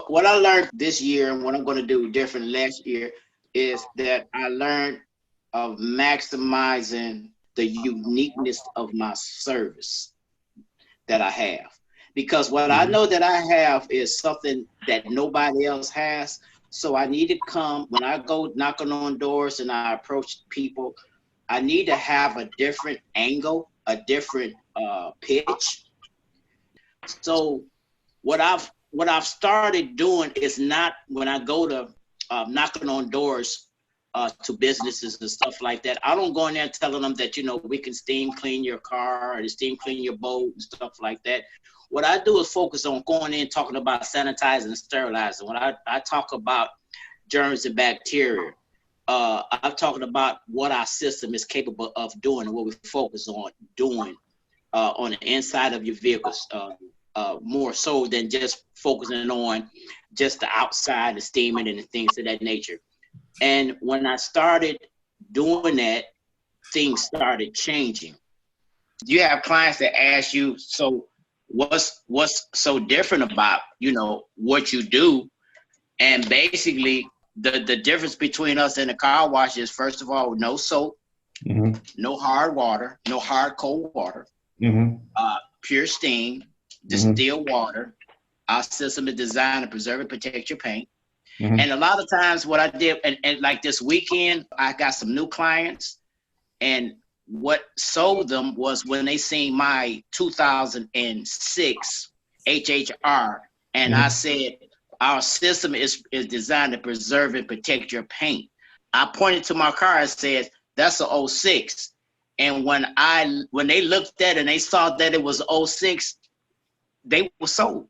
what I learned this year and what I'm going to do different last year is that I learned of maximizing the uniqueness of my service that I have. Because what I know that I have is something that nobody else has. So I need to come, when I go knocking on doors and I approach people, I need to have a different angle, a different pitch. So what I've started doing is not when I go to knocking on doors to businesses and stuff like that. I don't go in there telling them that, we can steam clean your car or steam clean your boat and stuff like that. What I do is focus on going in talking about sanitizing and sterilizing. When I talk about germs and bacteria, I'm talking about what our system is capable of doing and what we focus on doing on the inside of your vehicles, more so than just focusing on just the outside, the steaming and the things of that nature. And when I started doing that, things started changing. You have clients that ask you, so what's so different about, what you do? And basically the difference between us and the car wash is, first of all, no soap, no hard water, no hard cold water, pure steam, distilled water. Our system is designed to preserve and protect your paint. And a lot of times what I did, and like this weekend, I got some new clients, and what sold them was when they seen my 2006 HHR, and I said, our system is designed to preserve and protect your paint. I pointed to my car and said, that's a 06. And when they looked at it and they saw that it was 06, they were sold.